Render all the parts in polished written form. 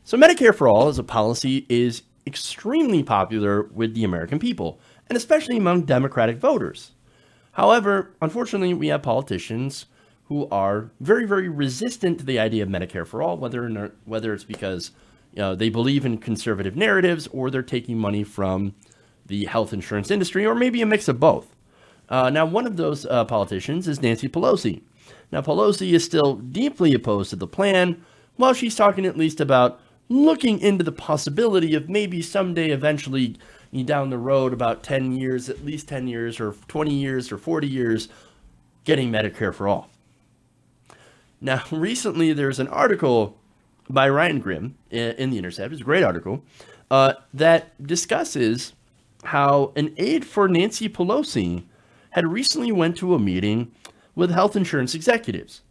So Medicare for All as a policy is extremely popular with the American people, and especially among Democratic voters. However, unfortunately, we have politicians who are very, very resistant to the idea of Medicare for All, whether it's because they believe in conservative narratives or they're taking money from the health insurance industry, or maybe a mix of both. Now, one of those politicians is Nancy Pelosi. Now, Pelosi is still deeply opposed to the plan, while she's talking at least about looking into the possibility of maybe someday, eventually, down the road, about 10 years, at least 10 years, or 20 years, or 40 years, getting Medicare for All. Now, recently, there's an article by Ryan Grimm in The Intercept. It's a great article that discusses how an aide for Nancy Pelosi had recently went to a meeting with health insurance executives.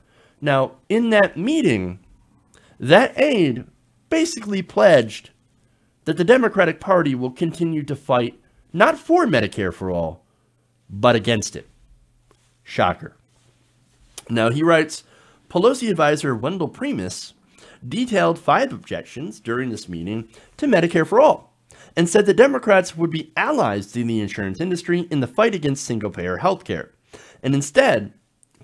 Now, in that meeting, that aide basically pledged that the Democratic Party will continue to fight not for Medicare for All, but against it. Shocker. Now, he writes, Pelosi advisor Wendell Primus detailed 5 objections during this meeting to Medicare for All and said the Democrats would be allies to the insurance industry in the fight against single-payer health care, and instead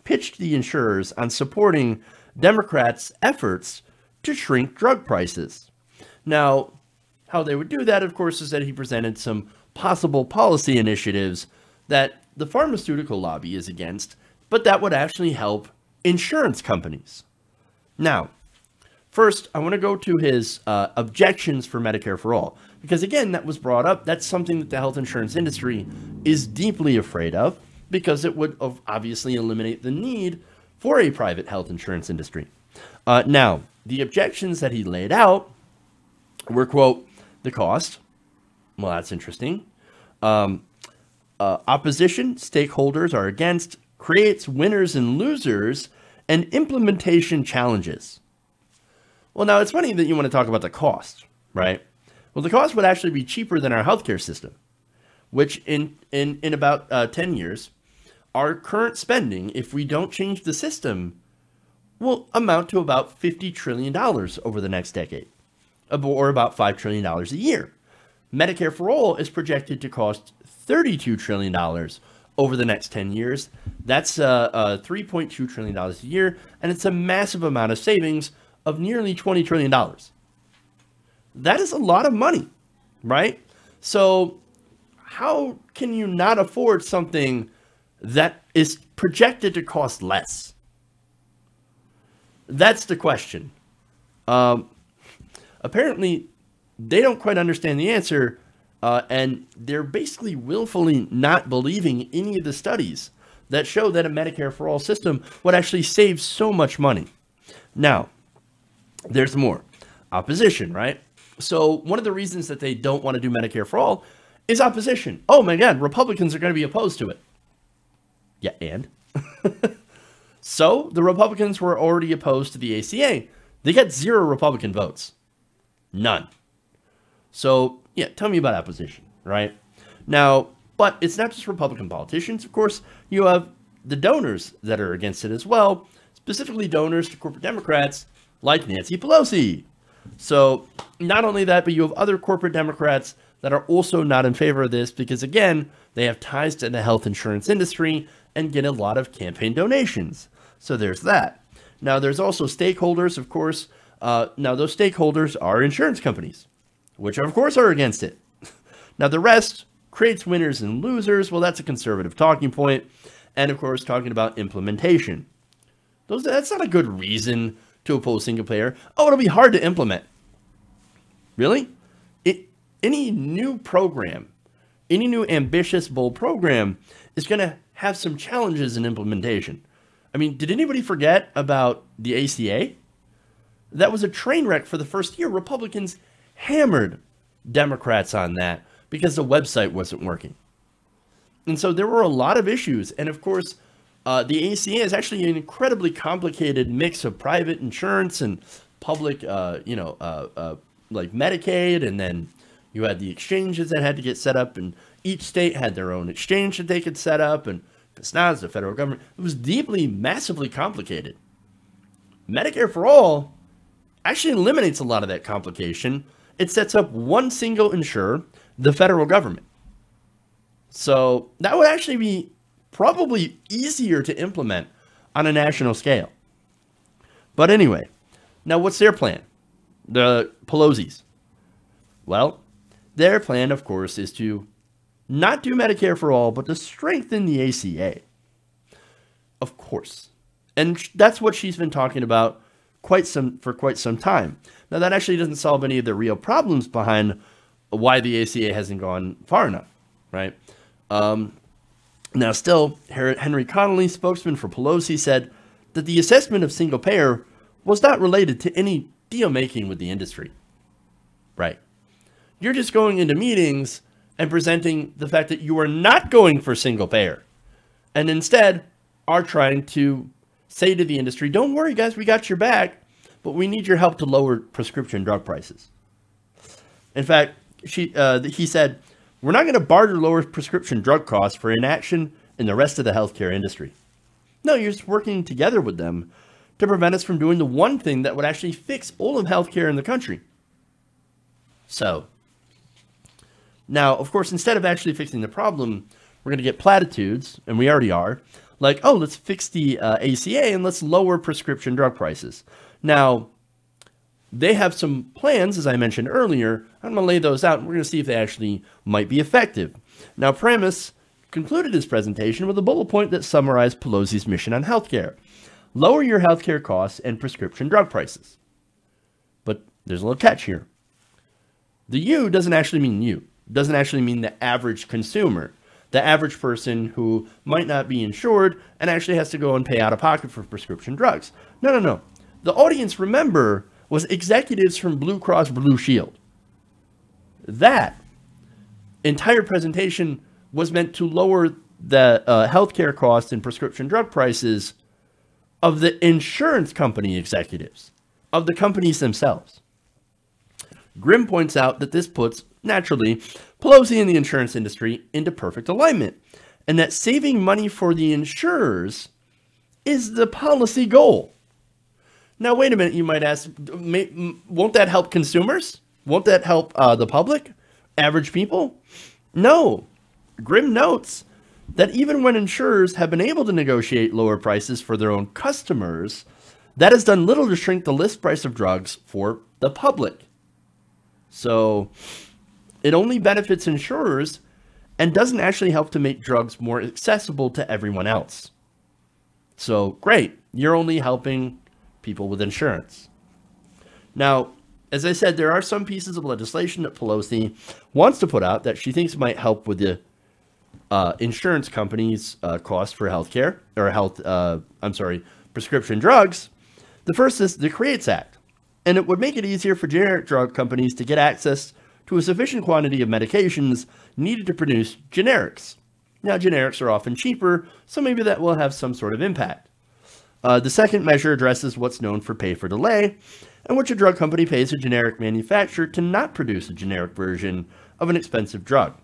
pitched the insurers on supporting Democrats' efforts to shrink drug prices. Now, how they would do that, of course, is that he presented some possible policy initiatives that the pharmaceutical lobby is against, but that would actually help insurance companies. Now, first, I want to go to his objections for Medicare for All, because again, that was brought up. That's something that the health insurance industry is deeply afraid of, because it would obviously eliminate the need for a private health insurance industry. Now, the objections that he laid out were, quote, the cost. Well, that's interesting. Opposition, stakeholders are against, creates winners and losers, and implementation challenges. Well, now it's funny that you want to talk about the cost, right? Well, the cost would actually be cheaper than our healthcare system, which in about 10 years, our current spending, if we don't change the system, will amount to about $50 trillion over the next decade, or about $5 trillion a year. Medicare for All is projected to cost $32 trillion over the next 10 years. That's $3.2 trillion a year, and it's a massive amount of savings of nearly $20 trillion. That is a lot of money, right? So how can you not afford something that is projected to cost less? That's the question. Apparently, they don't quite understand the answer, and they're basically willfully not believing any of the studies that show that a Medicare for All system would actually save so much money. Now, there's more. Opposition, right? So one of the reasons that they don't want to do Medicare for All is opposition. Oh my God, Republicans are going to be opposed to it. Yeah, and? So the Republicans were already opposed to the ACA. They got 0 Republican votes. None. So, yeah, tell me about opposition, right? Now, but it's not just Republican politicians. Of course, you have the donors that are against it as well, specifically donors to corporate Democrats like Nancy Pelosi. So not only that, but you have other corporate Democrats that are also not in favor of this because, again, they have ties to the health insurance industry and get a lot of campaign donations. So there's that. Now, there's also stakeholders, of course. Now, those stakeholders are insurance companies, which, of course, are against it. Now, the rest creates winners and losers. Well, that's a conservative talking point. And, of course, talking about implementation. That's not a good reason to oppose single payer. Oh, it'll be hard to implement. Really? Any new program, any new ambitious, bold program is going to have some challenges in implementation. I mean, did anybody forget about the ACA? That was a train wreck for the first year. Republicans hammered Democrats on that because the website wasn't working. And so there were a lot of issues. And of course, the ACA is actually an incredibly complicated mix of private insurance and public, like Medicaid. And then you had the exchanges that had to get set up, and each state had their own exchange that they could set up. And it's not the federal government. It was deeply, massively complicated. Medicare for All actually eliminates a lot of that complication. It sets up one single insurer, the federal government. So that would actually be probably easier to implement on a national scale. But anyway, now what's their plan? The Pelosi's. Well, their plan, of course, is to not do Medicare for all, but to strengthen the ACA. Of course. And that's what she's been talking about for quite some time. Now, that actually doesn't solve any of the real problems behind why the ACA hasn't gone far enough, right? Now, still, Henry Connolly, spokesman for Pelosi, said that the assessment of single payer was not related to any deal making with the industry. Right. You're just going into meetings and presenting the fact that you are not going for single payer, and instead are trying to say to the industry, don't worry, guys, we got your back, but we need your help to lower prescription drug prices. In fact, he said, we're not going to barter lower prescription drug costs for inaction in the rest of the healthcare industry. No, you're just working together with them to prevent us from doing the one thing that would actually fix all of healthcare in the country. So, now, of course, instead of actually fixing the problem, we're going to get platitudes, and we already are, like, oh, let's fix the ACA and let's lower prescription drug prices. Now, they have some plans, as I mentioned earlier. I'm going to lay those out, and we're going to see if they actually might be effective. Now, Primus concluded his presentation with a bullet point that summarized Pelosi's mission on healthcare. Lower your healthcare costs and prescription drug prices. But there's a little catch here. The you doesn't actually mean you. It doesn't actually mean the average consumer. The average person who might not be insured and actually has to go and pay out of pocket for prescription drugs. No. The audience, remember, was executives from Blue Cross Blue Shield. That entire presentation was meant to lower the healthcare costs and prescription drug prices of the insurance company executives, of the companies themselves. Grimm points out that this puts, naturally, Pelosi and the insurance industry into perfect alignment, and that saving money for the insurers is the policy goal. Now, wait a minute, you might ask, won't that help consumers? Won't that help the public, average people? No. Grimm notes that even when insurers have been able to negotiate lower prices for their own customers, that has done little to shrink the list price of drugs for the public. So it only benefits insurers and doesn't actually help to make drugs more accessible to everyone else. So great, you're only helping people with insurance. Now, as I said, there are some pieces of legislation that Pelosi wants to put out that she thinks might help with the insurance companies' cost for healthcare or prescription drugs. The first is the CREATES Act, and it would make it easier for generic drug companies to get access to a sufficient quantity of medications needed to produce generics. Now, generics are often cheaper, so maybe that will have some sort of impact. The second measure addresses what's known for pay for delay, in which a drug company pays a generic manufacturer to not produce a generic version of an expensive drug.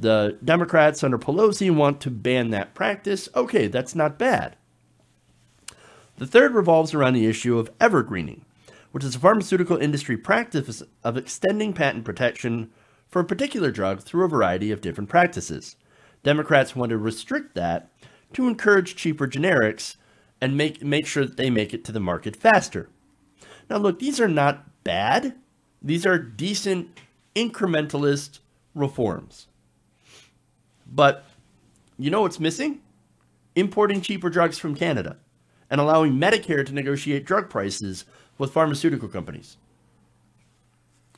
The Democrats under Pelosi want to ban that practice. Okay, that's not bad. The third revolves around the issue of evergreening, which is a pharmaceutical industry practice of extending patent protection for a particular drug through a variety of different practices. Democrats want to restrict that to encourage cheaper generics and make sure that they make it to the market faster. Now look, these are not bad. These are decent incrementalist reforms. But you know what's missing? Importing cheaper drugs from Canada and allowing Medicare to negotiate drug prices with pharmaceutical companies.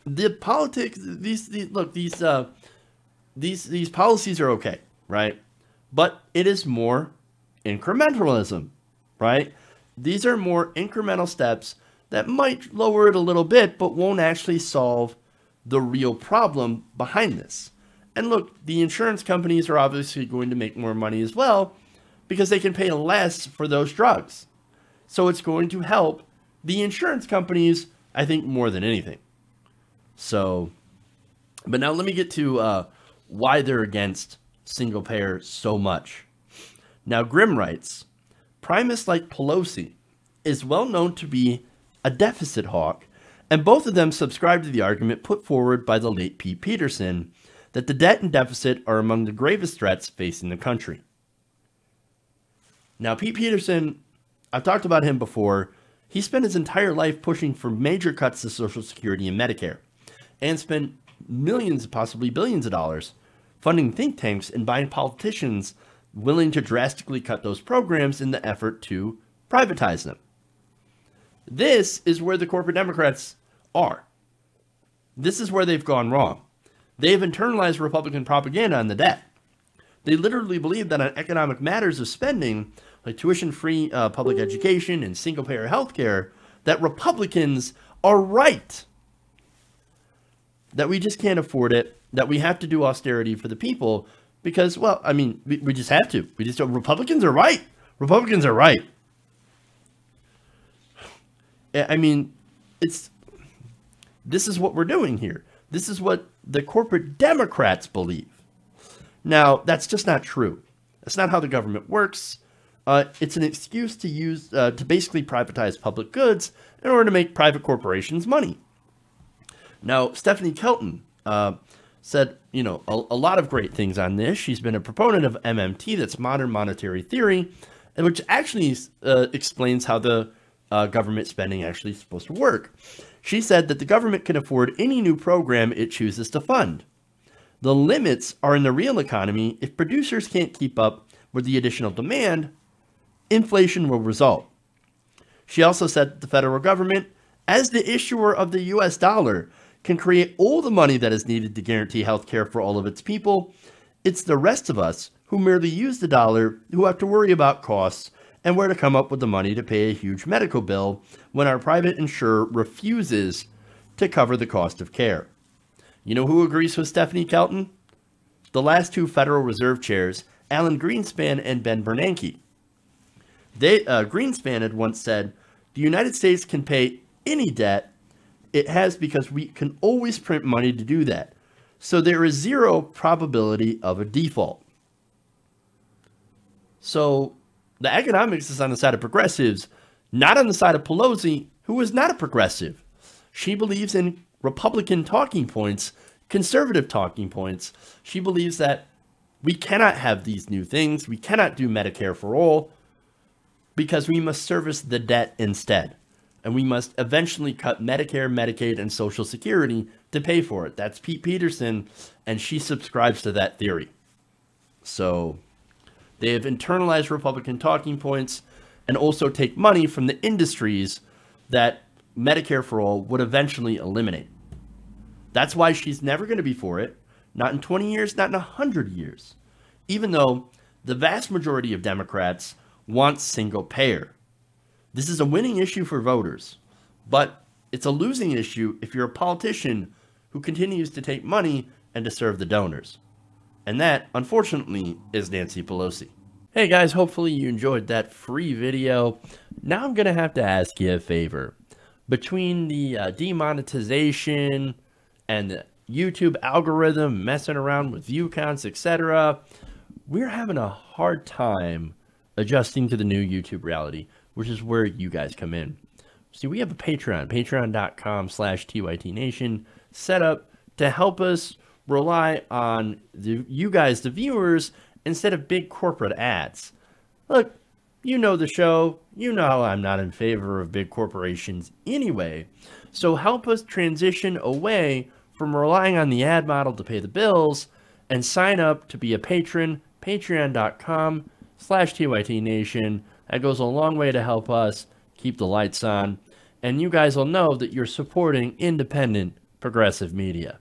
The politics, these policies are okay, right? But it is more incrementalism, right? These are more incremental steps that might lower it a little bit, but won't actually solve the real problem behind this. And look, the insurance companies are obviously going to make more money as well because they can pay less for those drugs. So it's going to help the insurance companies, I think, more than anything. So, but now let me get to why they're against single payer so much. Now, Grimm writes, Primus like Pelosi is well known to be a deficit hawk, and both of them subscribe to the argument put forward by the late Pete Peterson that the debt and deficit are among the gravest threats facing the country. Now, Pete Peterson, I've talked about him before. He spent his entire life pushing for major cuts to Social Security and Medicare, and spent millions, possibly billions of dollars funding think tanks and buying politicians willing to drastically cut those programs in the effort to privatize them. This is where the corporate Democrats are. This is where they've gone wrong. They have internalized Republican propaganda on the debt. They literally believe that on economic matters of spending, like tuition-free public education and single-payer health care, that Republicans are right. That we just can't afford it, that we have to do austerity for the people because, well, I mean, we just have to. We just don't. Republicans are right. Republicans are right. I mean, this is what we're doing here. This is what the corporate Democrats believe. Now, that's just not true. That's not how the government works. It's an excuse to use to basically privatize public goods in order to make private corporations money. Now, Stephanie Kelton said, you know, a lot of great things on this. She's been a proponent of MMT, that's modern monetary theory, and which actually explains how the government spending actually is supposed to work. She said that the government can afford any new program it chooses to fund. The limits are in the real economy. If producers can't keep up with the additional demand, inflation will result. She also said that the federal government, as the issuer of the US dollar, can create all the money that is needed to guarantee health care for all of its people. It's the rest of us who merely use the dollar who have to worry about costs and where to come up with the money to pay a huge medical bill when our private insurer refuses to cover the cost of care. You know who agrees with Stephanie Kelton? The last two Federal Reserve chairs, Alan Greenspan and Ben Bernanke. Greenspan had once said, the United States can pay any debt it has because we can always print money to do that. So there is zero probability of a default. So the economics is on the side of progressives, not on the side of Pelosi, who is not a progressive. She believes in Republican talking points, conservative talking points. She believes that we cannot have these new things. We cannot do Medicare for all because we must service the debt instead. And we must eventually cut Medicare, Medicaid, and Social Security to pay for it. That's Pete Peterson, and she subscribes to that theory. So they have internalized Republican talking points and also take money from the industries that Medicare for all would eventually eliminate. That's why she's never going to be for it. Not in 20 years, not in 100 years. Even though the vast majority of Democrats want single payer. This is a winning issue for voters, but it's a losing issue if you're a politician who continues to take money and to serve the donors. And that, unfortunately, is Nancy Pelosi. Hey guys, hopefully you enjoyed that free video. Now I'm going to have to ask you a favor. Between the demonetization and the YouTube algorithm messing around with view counts, etc., we're having a hard time adjusting to the new YouTube reality, which is where you guys come in. See, we have a Patreon, patreon.com/TYTNation, set up to help us rely on you guys, the viewers, instead of big corporate ads. Look, you know the show. You know how I'm not in favor of big corporations anyway. So help us transition away from relying on the ad model to pay the bills and sign up to be a patron, patreon.com/TYTNation. That goes a long way to help us keep the lights on. And you guys will know that you're supporting independent progressive media.